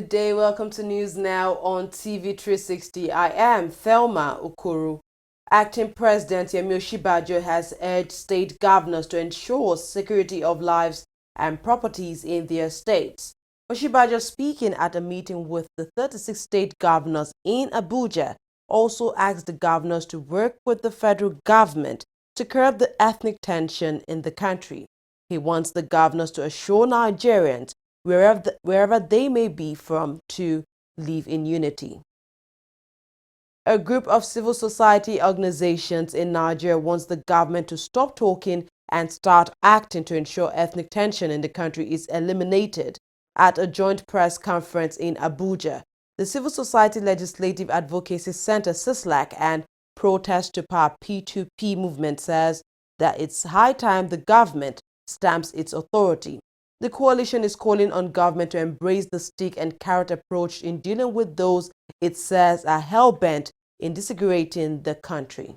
Good day, welcome to News Now on TV360. I am Thelma Okoro. Acting President Yemi Osinbajo has urged state governors to ensure security of lives and properties in their states. Osinbajo, speaking at a meeting with the 36 state governors in Abuja, also asked the governors to work with the federal government to curb the ethnic tension in the country. He wants the governors to assure Nigerians, wherever they may be from, to live in unity. A group of civil society organizations in Nigeria wants the government to stop talking and start acting to ensure ethnic tension in the country is eliminated. At a joint press conference in Abuja, the Civil Society Legislative Advocacy Center (CISLAC) and Protest to Power (P2P) movement says that it's high time the government stamps its authority. The coalition is calling on government to embrace the stick and carrot approach in dealing with those it says are hell-bent in disintegrating the country.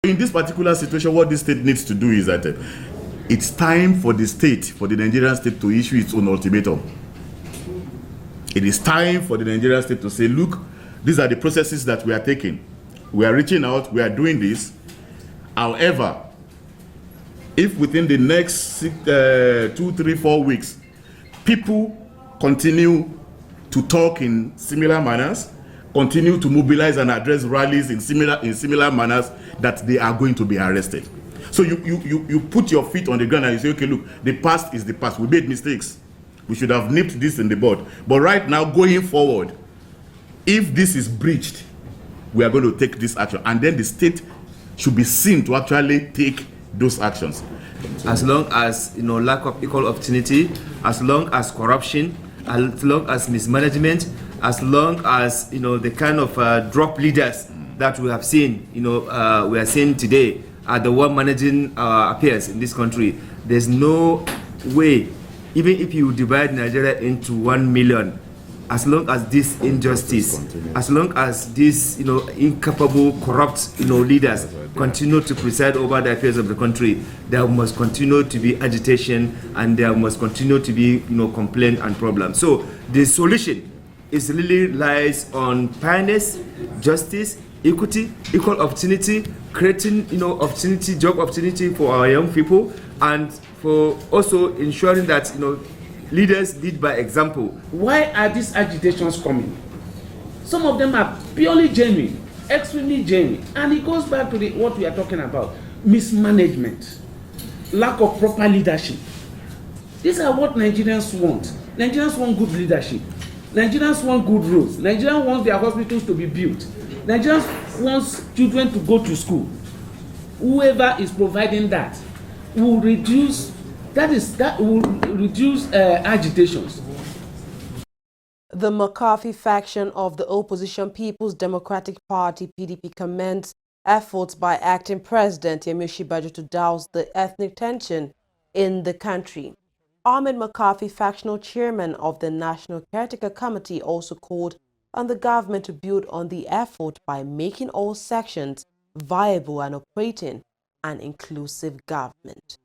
In this particular situation, what this state needs to do is that it's time for the state, for the Nigerian state, to issue its own ultimatum. It is time for the Nigerian state to say, look, these are the processes that we are taking. We are reaching out, we are doing this. However, if within the next 2, 3, 4 weeks, people continue to talk in similar manners, continue to mobilize and address rallies in similar manners, that they are going to be arrested. So you put your feet on the ground and you say, okay, look, the past is the past. We made mistakes. We should have nipped this in the bud. But right now, going forward, if this is breached, we are going to take this action. And then the state should be seen to actually take those actions. As long as lack of equal opportunity, as long as corruption, as long as mismanagement, as long as the kind of drop leaders that we have seen, we are seeing today are the one managing affairs in this country. There's no way, even if you divide Nigeria into 1 million, as long as this injustice, as long as these incapable, corrupt leaders continue to preside over the affairs of the country, there must continue to be agitation and there must continue to be complaint and problems. So the solution is really lies on fairness, justice, equity, equal opportunity, creating job opportunity for our young people, and for also ensuring that leaders lead by example. Why are these agitations coming? Some of them are purely genuine, extremely genuine, and it goes back to what we are talking about: mismanagement, lack of proper leadership. These are what Nigerians want. Nigerians want good leadership. Nigerians want good roads. Nigerians want their hospitals to be built. Nigerians want children to go to school. Whoever is providing that will reduce agitations. The McCarthy faction of the opposition People's Democratic Party (PDP) commends efforts by acting President Yemi Osinbajo to douse the ethnic tension in the country. Ahmed McCarthy, factional chairman of the National Caretaker Committee, also called on the government to build on the effort by making all sections viable and operating an inclusive government.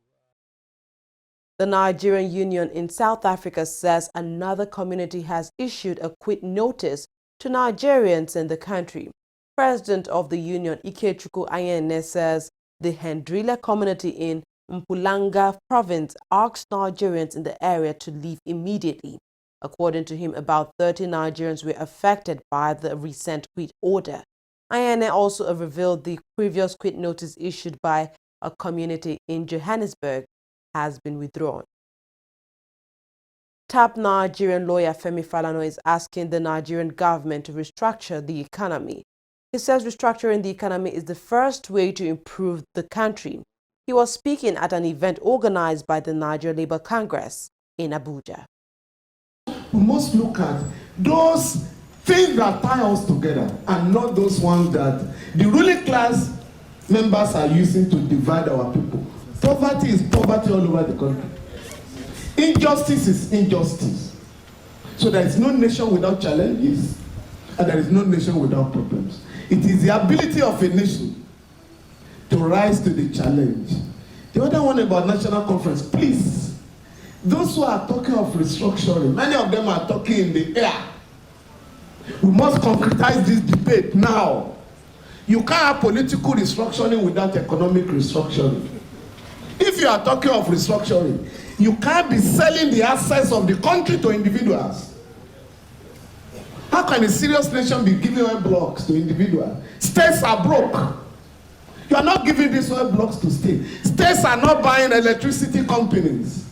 The Nigerian Union in South Africa says another community has issued a quit notice to Nigerians in the country. President of the union, Ikechukwu Ayene, says the Hendrila community in Mpumalanga province asked Nigerians in the area to leave immediately. According to him, about 30 Nigerians were affected by the recent quit order. Ayene also revealed the previous quit notice issued by a community in Johannesburg has been withdrawn. Top Nigerian lawyer Femi Falana is asking the Nigerian government to restructure the economy. He says restructuring the economy is the first way to improve the country. He was speaking at an event organized by the Nigeria Labour Congress in Abuja. We must look at those things that tie us together and not those ones that the ruling class members are using to divide our people. Poverty is poverty all over the country. Injustice is injustice. So there is no nation without challenges, and there is no nation without problems. It is the ability of a nation to rise to the challenge. The other one about national conference, please, those who are talking of restructuring, many of them are talking in the air. We must concretize this debate now. You can't have political restructuring without economic restructuring. If you are talking of restructuring, you can't be selling the assets of the country to individuals. How can a serious nation be giving away blocks to individuals? States are broke. You are not giving these oil blocks to states. States are not buying electricity companies.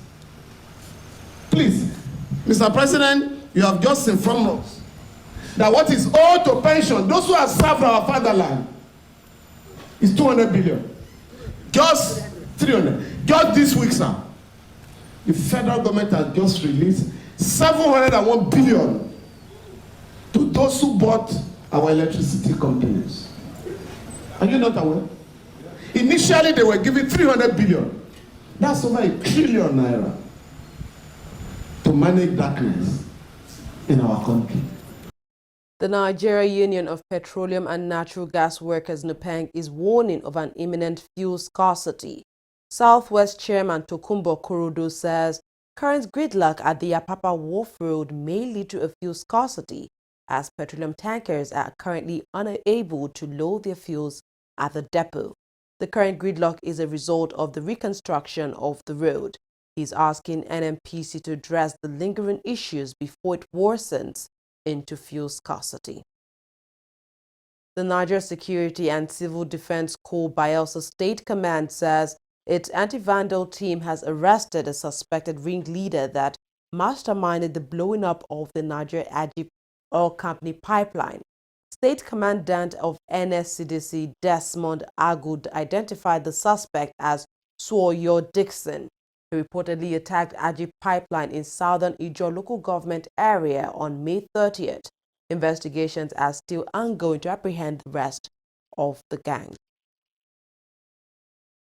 Please, Mr. President, you have just informed us that what is owed to pension, those who have served our fatherland, is 200 billion. Just 300. Just this week, sir, the federal government has just released 701 billion to those who bought our electricity companies. Are you not aware? Initially, they were giving 300 billion. That's over 1 trillion naira to manage darkness in our country. The Nigeria Union of Petroleum and Natural Gas Workers (NUPENG) is warning of an imminent fuel scarcity. Southwest Chairman Tokunbo Korodo says current gridlock at the Apapa Wharf Road may lead to a fuel scarcity as petroleum tankers are currently unable to load their fuels at the depot. The current gridlock is a result of the reconstruction of the road. He's asking NNPC to address the lingering issues before it worsens into fuel scarcity. The Nigeria Security and Civil Defense Corps Bayelsa State Command says its anti-vandal team has arrested a suspected ringleader that masterminded the blowing up of the Nigeria Ajib Oil Company pipeline. State Commandant of NSCDC Desmond Agud identified the suspect as Suoyo Dixon. He reportedly attacked Ajib pipeline in southern Ijo local government area on May 30th. Investigations are still ongoing to apprehend the rest of the gang.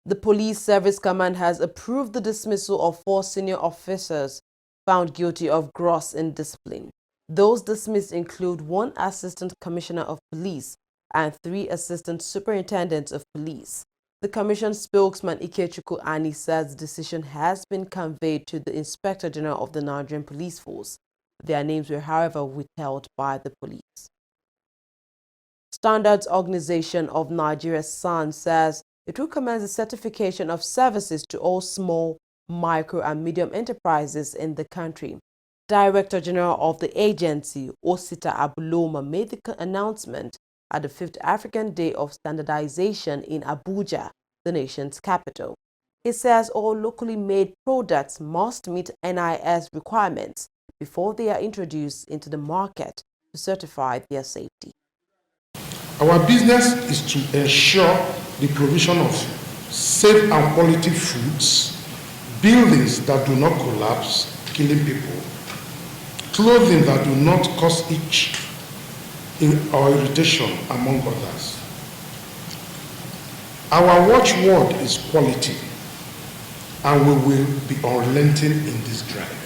The Police Service Command has approved the dismissal of 4 senior officers found guilty of gross indiscipline. Those dismissed include 1 Assistant Commissioner of Police and 3 Assistant Superintendents of Police. The Commission spokesman Ikechukwu Ani says the decision has been conveyed to the Inspector General of the Nigerian Police Force. Their names were, however, withheld by the police. Standards Organization of Nigeria (SAN) says it will commence the certification of services to all small, micro, and medium enterprises in the country. Director General of the agency, Osita Abuloma, made the announcement at the 5th African Day of Standardization in Abuja, the nation's capital. He says all locally made products must meet NIS requirements before they are introduced into the market to certify their safety. Our business is to ensure the provision of safe and quality foods, buildings that do not collapse, killing people, clothing that do not cause itch or irritation, among others. Our watchword is quality, and we will be unrelenting in this drive.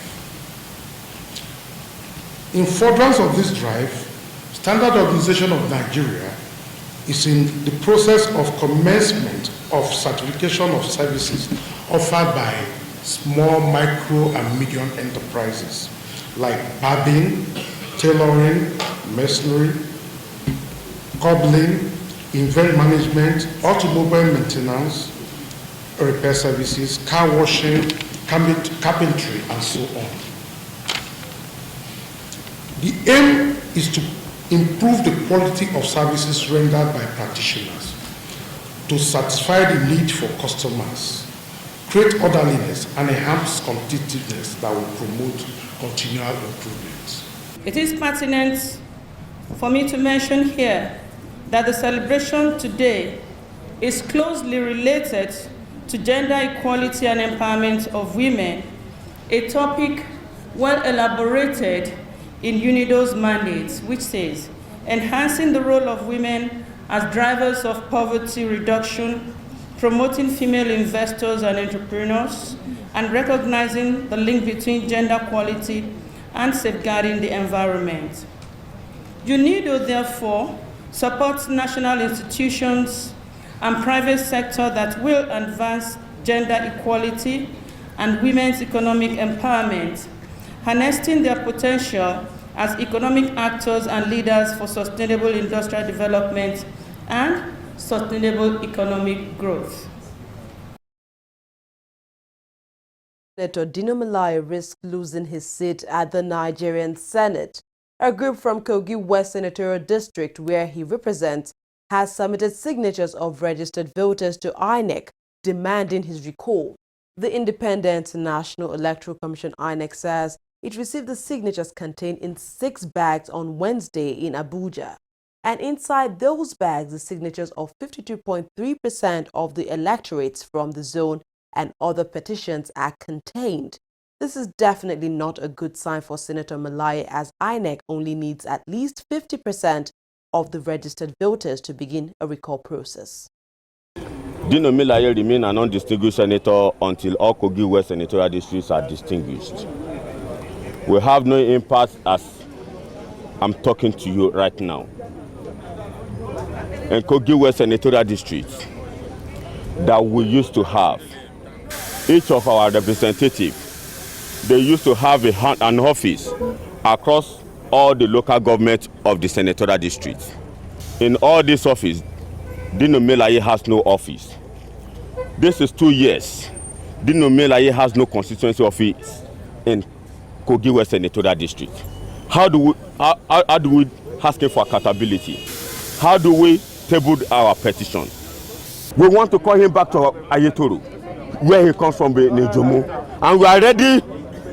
In furtherance of this drive, Standard Organization of Nigeria is in the process of commencement of certification of services offered by small, micro, and medium enterprises like barbing, tailoring, masonry, cobbling, event management, automobile maintenance, repair services, car washing, carpentry, and so on. The aim is to improve the quality of services rendered by practitioners, to satisfy the need for customers, create orderliness, and enhance competitiveness that will promote continual improvement. It is pertinent for me to mention here that the celebration today is closely related to gender equality and empowerment of women, a topic well elaborated in UNIDO's mandate, which says, enhancing the role of women as drivers of poverty reduction, promoting female investors and entrepreneurs, and recognizing the link between gender equality and safeguarding the environment. UNIDO, therefore, supports national institutions and private sector that will advance gender equality and women's economic empowerment, harnessing their potential as economic actors and leaders for sustainable industrial development and sustainable economic growth. Senator Dino Melaye risks losing his seat at the Nigerian Senate. A group from Kogi West Senatorial District, where he represents, has submitted signatures of registered voters to INEC demanding his recall. The Independent National Electoral Commission INEC says it received the signatures contained in 6 bags on Wednesday in Abuja. And inside those bags, the signatures of 52.3% of the electorates from the zone and other petitions are contained. This is definitely not a good sign for Senator Melaye, as INEC only needs at least 50% of the registered voters to begin a recall process. Dino Melaye remains an undistinguished senator until all Kogi West senatorial districts are distinguished. We have no impasse as I'm talking to you right now. In Kogi West senatorial districts that we used to have, each of our representatives, they used to have an office across all the local government of the senatorial districts. In all these offices, Dino Melaye has no office. This is 2 years. Dino Melaye has no constituency office in Kogi West senatorial district. How do we ask him for accountability? How do we table our petition? We want to call him back to Ayetoro, where he comes from, Nejomo, and we are ready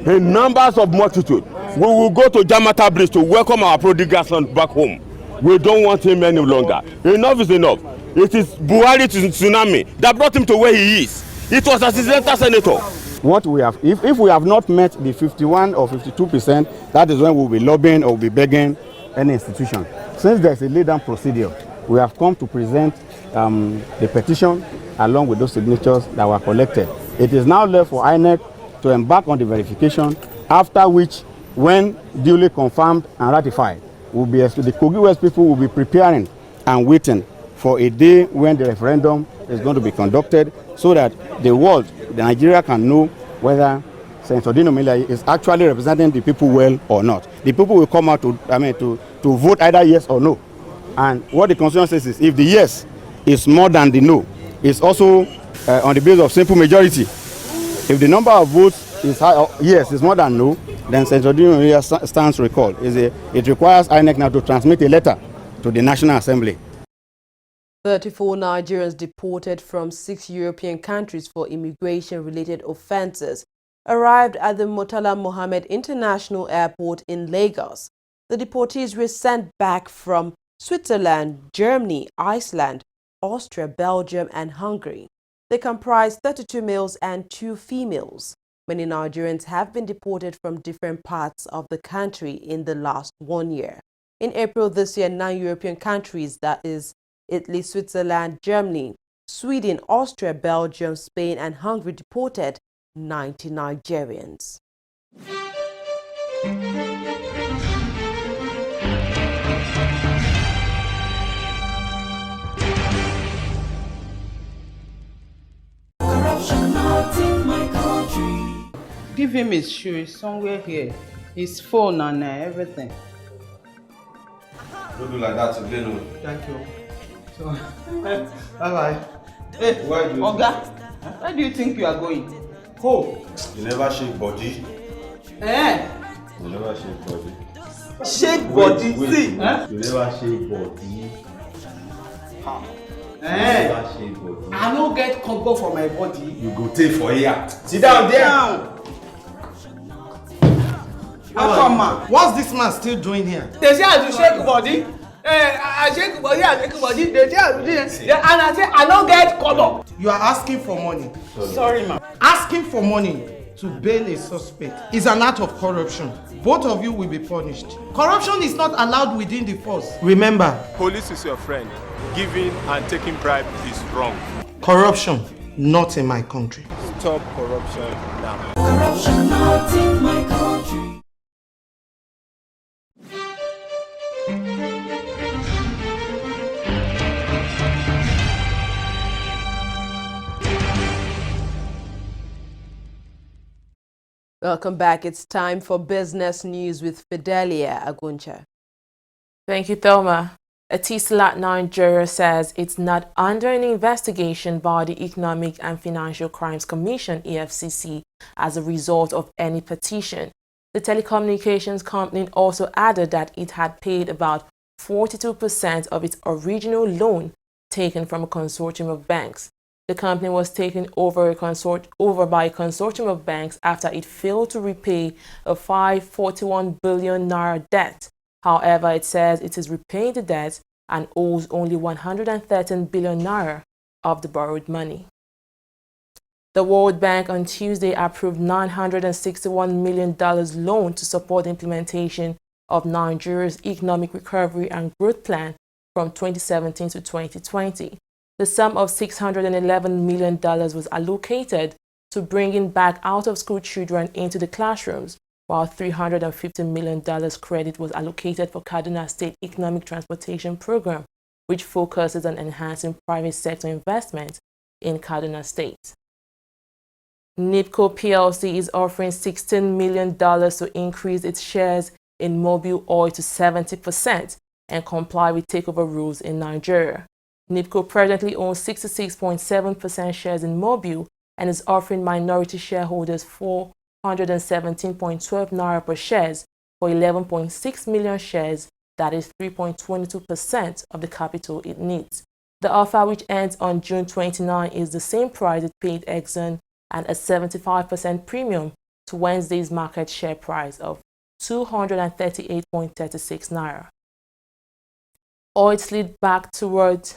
in numbers of multitude. We will go to Jamata Bridge to welcome our prodigal son back home. We don't want him any longer. Enough is enough. It is Buhari to tsunami that brought him to where he is. It was as a senator. What we have, if we have not met the 51 or 52%, that is when we will be lobbying or we'll be begging any institution. Since there's a lay down procedure, we have come to present the petition along with those signatures that were collected. It is now left for INEC to embark on the verification, after which, when duly confirmed and ratified, the Kogi West people will be preparing and waiting for a day when the referendum is going to be conducted, so that the world, Nigeria, can know whether Senator Dino Melaye is actually representing the people well or not. The people will come out to vote either yes or no. And what the constitution says is, if the yes is more than the no, it's also on the basis of simple majority. If the number of votes is high, yes is more than no, then Senator Dino Melaye stands recalled. It requires INEC now to transmit a letter to the National Assembly. 34 Nigerians deported from 6 European countries for immigration-related offences arrived at the Murtala Mohammed International Airport in Lagos. The deportees were sent back from Switzerland, Germany, Iceland, Austria, Belgium and Hungary. They comprise 32 males and 2 females. Many Nigerians have been deported from different parts of the country in the last 1 year. In April this year, 9 European countries, that is Italy, Switzerland, Germany, Sweden, Austria, Belgium, Spain and Hungary, deported 90 Nigerians. Give him his shoes somewhere here, his phone and everything. Don't do like that today, no. Thank you. So, bye-bye. Hey, Oga, where do you think you are going? Home. You never shake body. Eh? You never shake body. Shake body, see? Eh? You never shake body. Eh? You never shake body. I don't get congo for my body. You go take for here. Sit down there. Come, what's this man still doing here? They say I do shake body. I shake body, I shake body. They say I do this. And I say I don't get color. You are asking for money. Sorry, ma'am. Asking for money to bail a suspect is an act of corruption. Both of you will be punished. Corruption is not allowed within the force. Remember, police is your friend. Giving and taking bribe is wrong. Corruption, not in my country. Stop corruption now. Corruption not in my country. Welcome back. It's time for business news with Fidelia Aguncha. Thank you, Thelma. Etisalat Nigeria says it's not under an investigation by the Economic and Financial Crimes Commission, EFCC, as a result of any petition. The telecommunications company also added that it had paid about 42% of its original loan taken from a consortium of banks. The company was taken over by a consortium of banks after it failed to repay a 541 billion naira debt. However, it says it is repaying the debt and owes only 113 billion naira of the borrowed money. The World Bank on Tuesday approved $961 million loan to support the implementation of Nigeria's economic recovery and growth plan from 2017 to 2020. The sum of $611 million was allocated to bringing back out-of-school children into the classrooms, while $350 million credit was allocated for Kaduna State Economic Transportation Program, which focuses on enhancing private sector investment in Kaduna State. NIPCO PLC is offering $16 million to increase its shares in Mobil Oil to 70% and comply with takeover rules in Nigeria. NIPCO presently owns 66.7% shares in Mobil and is offering minority shareholders 417.12 naira per shares for 11.6 million shares, that is 3.22% of the capital it needs. The offer, which ends on June 29, is the same price it paid Exxon and a 75% premium to Wednesday's market share price of 238.36 naira. Oil slid back toward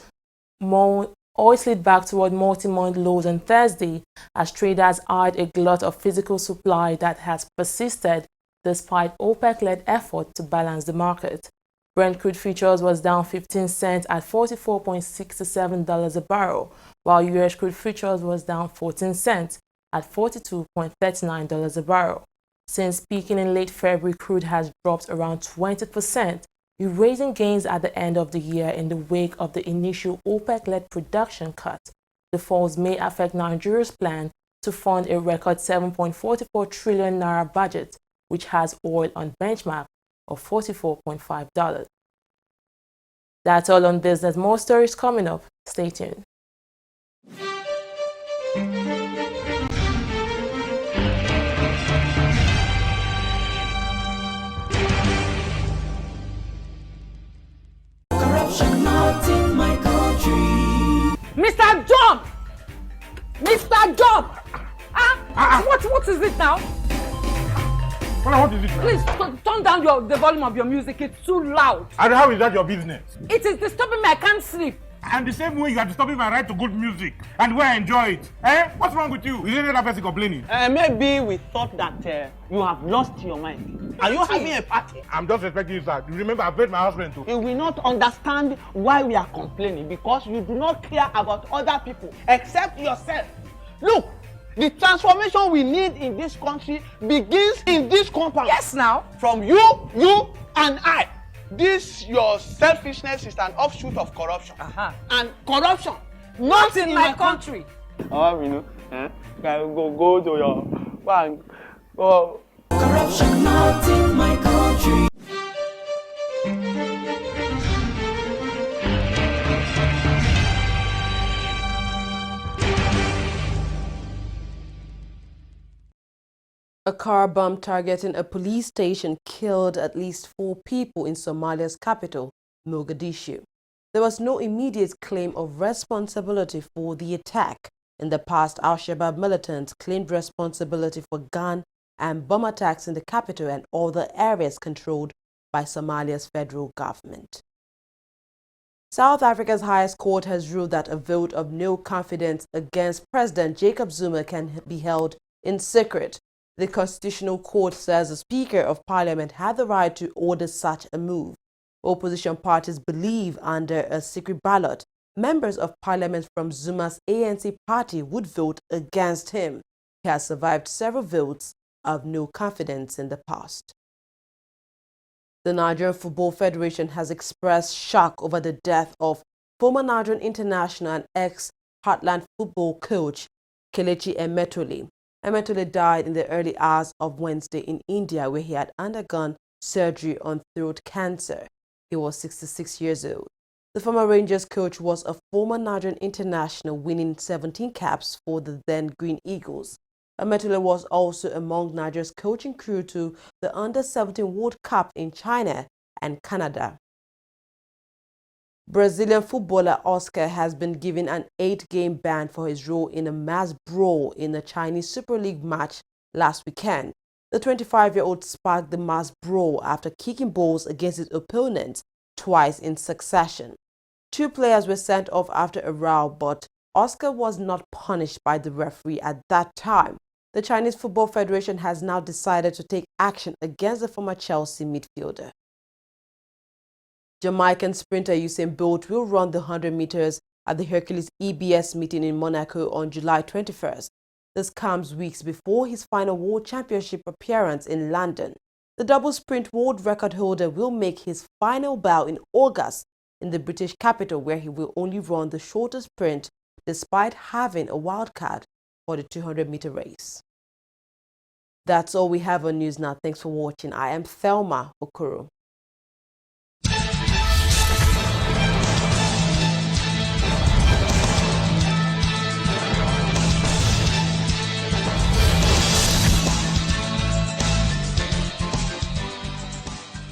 multi-month lows on Thursday as traders eyed a glut of physical supply that has persisted despite OPEC-led effort to balance the market. Brent crude futures was down 15 cents at $44.67 a barrel, while US crude futures was down 14 cents at $42.39 a barrel. Since peaking in late February, crude has dropped around 20%, erasing gains at the end of the year in the wake of the initial OPEC-led production cut. The falls may affect Nigeria's plan to fund a record 7.44 trillion naira budget, which has oil on benchmark of $44.5. That's all on business. More stories coming up. Stay tuned. Corruption not in my country. Mr. John! Mr. John! What is it now? What is it now? Please turn down the volume of your music. It's too loud. And how is that your business? It is disturbing me. I can't sleep. And the same way you are disturbing my right to good music and where I enjoy it. What's wrong with you? Is there another person complaining? Maybe we thought that you have lost your mind. Are you having a party? I'm just respecting you, sir. You remember I paid my husband too. You will not understand why we are complaining because you do not care about other people except yourself. Look, the transformation we need in this country begins in this compound. Yes, now. From you, and I. This your selfishness is an offshoot of corruption. And corruption not in my country. Go to your bank. Go. Corruption not in my country. A car bomb targeting a police station killed at least 4 people in Somalia's capital, Mogadishu. There was no immediate claim of responsibility for the attack. In the past, Al-Shabaab militants claimed responsibility for gun and bomb attacks in the capital and other areas controlled by Somalia's federal government. South Africa's highest court has ruled that a vote of no confidence against President Jacob Zuma can be held in secret. The Constitutional Court says the Speaker of Parliament had the right to order such a move. Opposition parties believe under a secret ballot, members of Parliament from Zuma's ANC party would vote against him. He has survived several votes of no confidence in the past. The Nigerian Football Federation has expressed shock over the death of former Nigerian international and ex-Heartland football coach Kelechi Emetole, Emetole died in the early hours of Wednesday in India, where he had undergone surgery on throat cancer. He was 66 years old. The former Rangers coach was a former Nigerian international, winning 17 caps for the then Green Eagles. Emetole was also among Nigeria's coaching crew to the Under-17 World Cup in China and Canada. Brazilian footballer Oscar has been given an 8-game ban for his role in a mass brawl in a Chinese Super League match last weekend. The 25-year-old sparked the mass brawl after kicking balls against his opponents twice in succession. 2 players were sent off after a row, but Oscar was not punished by the referee at that time. The Chinese Football Federation has now decided to take action against the former Chelsea midfielder. Jamaican sprinter Usain Bolt will run the 100 meters at the Hercules EBS meeting in Monaco on July 21st. This comes weeks before his final World Championship appearance in London. The double sprint world record holder will make his final bow in August in the British capital, where he will only run the shortest sprint despite having a wild card for the 200-meter race. That's all we have on News Now. Thanks for watching. I am Thelma Okoro.